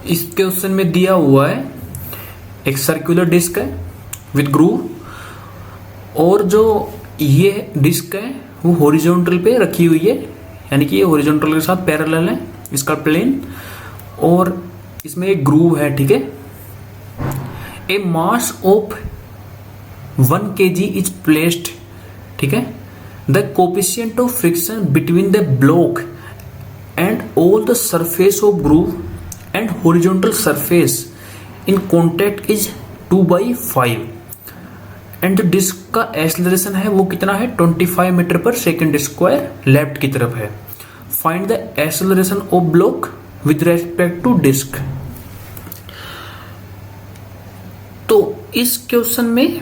इस क्वेश्चन में दिया हुआ है एक सर्कुलर डिस्क है विद ग्रूव, और जो ये डिस्क है वो हॉरिजॉन्टल पे रखी हुई है, यानी कि ये हॉरिजॉन्टल के साथ पैरेलल है इसका प्लेन, और इसमें एक ग्रूव है, ठीक है। A mass of 1 kg is placed, ठीक है। The coefficient of friction between the block and all the surface of groove and horizontal surface in contact is 2/5 and जो डिस्क का एक्सेलरेशन है वो कितना है 25 मीटर पर सेकेंड स्क्वायर लेफ्ट की तरफ है। Find the acceleration of block with respect to disc. तो इस क्वेश्चन में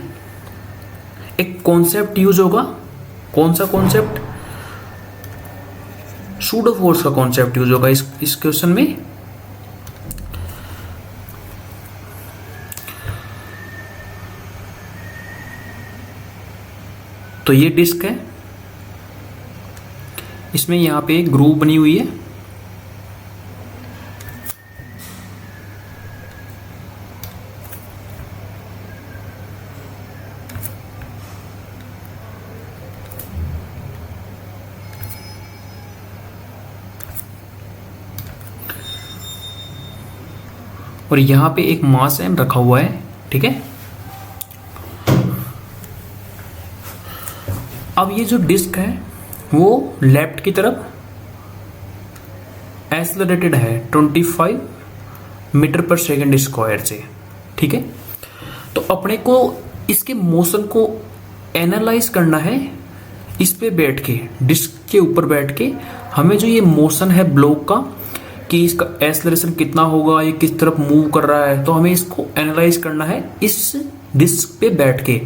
एक कॉन्सेप्ट यूज होगा, कौन सा कॉन्सेप्ट? सूडो फोर्स का कॉन्सेप्ट यूज होगा इस क्वेश्चन में। तो ये डिस्क है, इसमें यहां पे एक ग्रूव बनी हुई है, और यहां पे एक मास एम रखा हुआ है, ठीक है। अब ये जो डिस्क है वो लेफ्ट की तरफ एक्सेलरेटेड है 25 मीटर पर सेकेंड स्क्वायर से, ठीक है। तो अपने को इसके मोशन को एनालाइज करना है इस पे बैठ के, डिस्क के ऊपर बैठ के हमें जो ये मोशन है ब्लॉक का, कि इसका एक्सेलरेशन कितना होगा, ये किस तरफ मूव कर रहा है, तो हमें इसको एनालाइज करना है इस डिस्क पे बैठ के।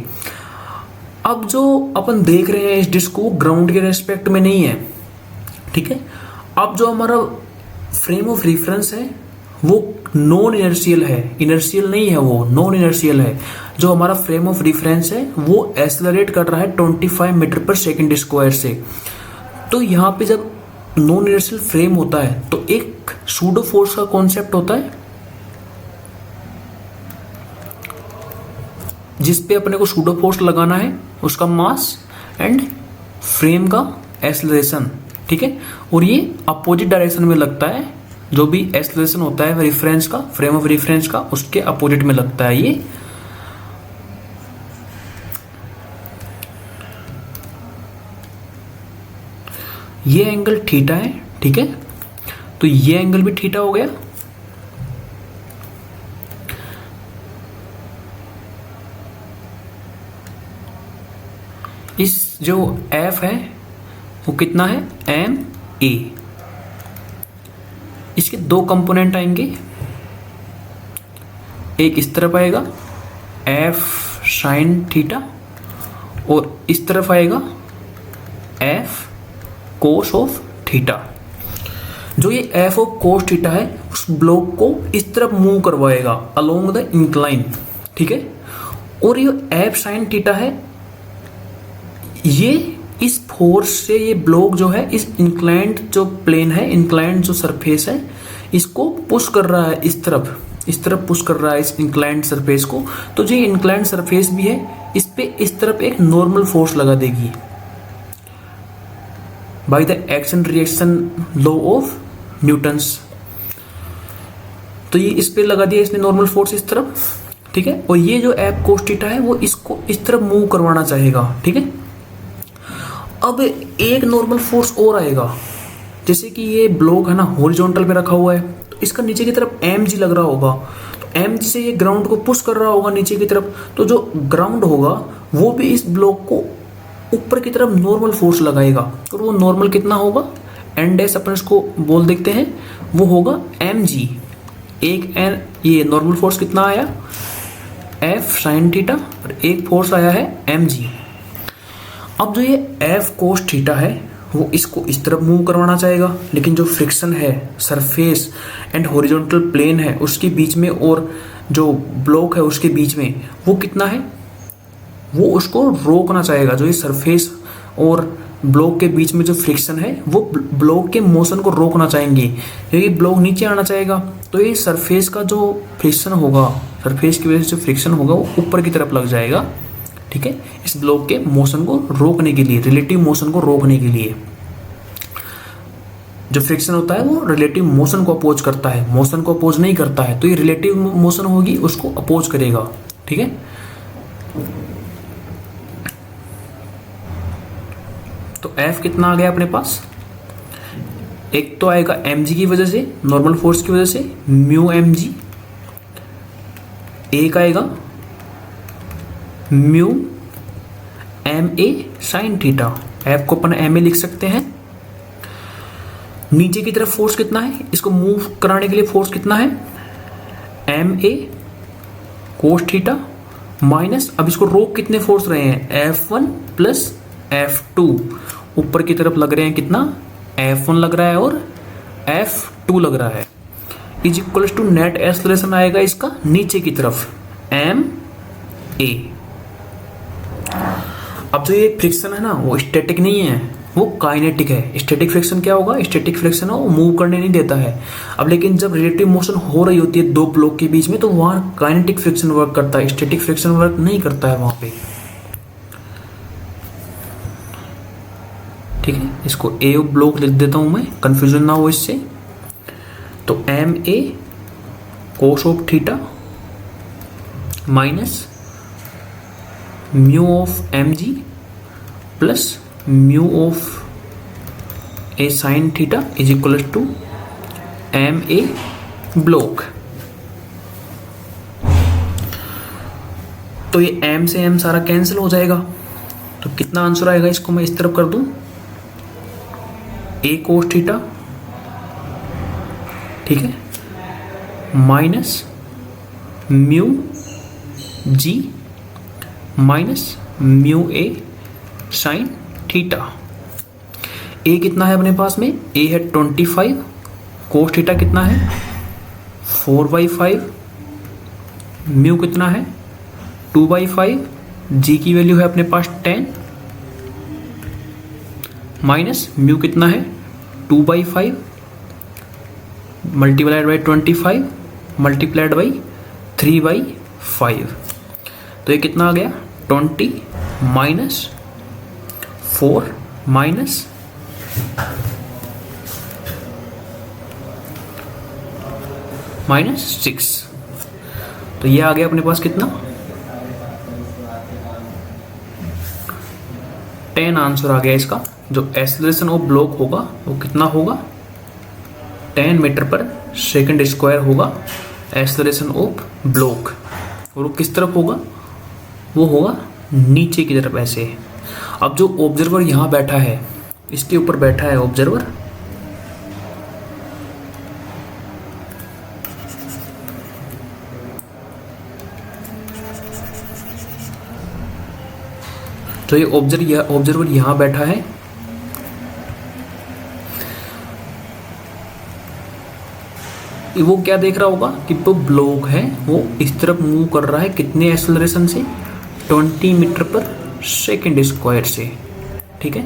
अब जो अपन देख रहे हैं इस डिस्क को ग्राउंड के रेस्पेक्ट में नहीं है, ठीक है। अब जो हमारा फ्रेम ऑफ रेफरेंस है वो नॉन इनर्शियल है, इनर्शियल नहीं है, वो नॉन इनर्शियल है। जो हमारा फ्रेम ऑफ रेफरेंस है वो एक्सेलरेट कर रहा है 25 मीटर पर सेकेंड स्क्वायर से। तो यहाँ पे जब नॉन इनर्शियल फ्रेम होता है तो एक सूडो फोर्स का कॉन्सेप्ट होता है, जिस पे अपने को सूडो फोर्स लगाना है, उसका मास एंड फ्रेम का एक्सेलरेशन, ठीक है। और ये अपोजिट डायरेक्शन में लगता है, जो भी एक्सेलरेशन होता है रेफरेंस का, फ्रेम ऑफ रेफरेंस का, उसके अपोजिट में लगता है ये एंगल थीटा है, ठीक है। तो ये एंगल भी थीटा हो गया। इस जो F है वो कितना है एम ए। इसके दो कंपोनेंट आएंगे, एक इस तरफ आएगा F साइन थीटा, और इस तरफ आएगा F कोस ऑफ थीटा। जो ये F ऑफ कोस थीटा है उस ब्लॉक को इस तरफ मूव करवाएगा अलोंग द इंक्लाइन, ठीक है। और ये F साइन थीटा है, ये इस फोर्स से ये ब्लॉक जो है इस इंक्लाइंड जो प्लेन है, इंक्लाइंड जो सरफेस है, इसको पुश कर रहा है इस तरफ पुश कर रहा है इस इंक्लाइंड सरफेस को। तो जो ये इंक्लाइंड सरफेस भी है इस पे इस तरफ एक नॉर्मल फोर्स लगा देगी by the action reaction law of Newton's. तो ये इस पे लगा दिया इसने नॉर्मल फोर्स इस तरफ, ठीक है। और ये जो F कोस थीटा है वो इसको इस तरफ मूव करवाना चाहेगा, ठीक है। अब एक नॉर्मल फोर्स और आएगा, जैसे कि ये ब्लॉक है ना हॉरिजॉन्टल पे रखा हुआ है, तो इसका नीचे की तरफ mg लग रहा होगा, तो mg से ये ग्राउंड को पुश कर रहा होगा नीचे की तरफ। तो जो ग्राउंड होगा वो भी इस ब्लॉक को ऊपर की तरफ नॉर्मल फोर्स लगाएगा, और वो नॉर्मल कितना होगा, एन डैश अपन इसको बोल देखते हैं, वो होगा mg। एक एन ये नॉर्मल फोर्स कितना आया F साइन थीटा, और एक फोर्स आया है mg। अब जो ये F कोस थीटा है वो इसको इस तरफ मूव करवाना चाहेगा, लेकिन जो फ्रिक्शन है सरफेस एंड हॉरिजॉन्टल प्लेन है उसके बीच में और जो ब्लॉक है उसके बीच में, वो कितना है, वो उसको रोकना चाहेगा। जो ये सरफेस और ब्लॉक के बीच में जो फ्रिक्शन है वो ब्लॉक के मोशन को रोकना चाहेंगे, क्योंकि ब्लॉक नीचे आना चाहेगा तो ये सरफेस का जो फ्रिक्शन होगा, सरफेस की वजह से जो फ्रिक्शन होगा वो ऊपर की तरफ लग जाएगा। ठीक है, इस ब्लॉक के मोशन को रोकने के लिए, रिलेटिव मोशन को रोकने के लिए जो फ्रिक्शन होता है वो रिलेटिव मोशन को अपोज करता है, मोशन को अपोज नहीं करता है, तो ये रिलेटिव मोशन होगी उसको अपोज करेगा। ठीक है, तो F कितना आ गया अपने पास, एक तो आएगा mg की वजह से, नॉर्मल फोर्स की वजह से म्यू mg, एक आएगा mu ma sine theta. F को अपन ma लिख सकते हैं। नीचे की तरफ फोर्स कितना है, इसको मूव कराने के लिए फोर्स कितना है, ma कोस थीटा माइनस, अब इसको रोक कितने फोर्स रहे हैं, F1 प्लस F2, ऊपर की तरफ लग रहे हैं कितना, F1 लग रहा है और F2 लग रहा है, is equal to net acceleration आएगा इसका नीचे की तरफ ma। अब जो ये फ्रिक्शन है ना वो स्टैटिक नहीं है, वो काइनेटिक है। स्टैटिक फ्रिक्शन क्या होगा, स्टैटिक फ्रिक्शन है वो मूव करने नहीं देता है। अब लेकिन जब रिलेटिव मोशन हो रही होती है दो ब्लॉक के बीच में तो वहां काइनेटिक फ्रिक्शन वर्क करता है, स्टैटिक फ्रिक्शन वर्क नहीं करता है वहां पे। ठीक है, इसको ए ब्लॉक लिख देता हूं मैं, कंफ्यूजन ना हो इससे। तो M A cos of theta minus mu of M G plus mu of A sine theta is equal to M A block. तो ये एम से एम सारा कैंसिल हो जाएगा, तो कितना आंसर आएगा, इसको मैं इस तरफ कर दूं, ए कोस थीटा, ठीक है, minus mu G minus mu A sine theta. ए कितना है अपने पास में, ए है 25, कोस थीटा कितना है 4/5, म्यू कितना है 2/5, जी की वैल्यू है अपने पास 10 माइनस म्यू कितना है 2/5 मल्टीप्लाइड बाई 25 मल्टीप्लाइड बाई 3/5, तो ये कितना आ गया 20 माइनस 4 माइनस -6, तो ये आ गया अपने पास कितना 10 आंसर आ गया इसका। जो एक्सेलरेशन ऑफ ब्लॉक होगा वो कितना होगा 10 मीटर पर सेकंड स्क्वायर होगा एक्सेलरेशन ऑफ ब्लॉक, और वो किस तरफ होगा, वो होगा नीचे की तरफ ऐसे। अब जो ऑब्जर्वर यहाँ बैठा है, इसके ऊपर बैठा है ऑब्जर्वर, तो ये ऑब्जर्वर यहाँ बैठा है, वो क्या देख रहा होगा कि वो ब्लॉक है वो इस तरफ मूव कर रहा है, कितने एक्सेलरेशन से 20 मीटर पर सेकंड स्क्वायर से। ठीक है,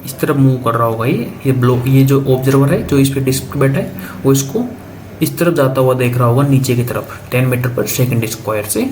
इस तरफ मूव कर रहा होगा ये ब्लॉक, ये जो ऑब्जर्वर है जो इस पे डिस्क पे बैठा है वो इसको इस तरफ जाता हुआ देख रहा होगा नीचे की तरफ 10 मीटर पर सेकंड स्क्वायर से।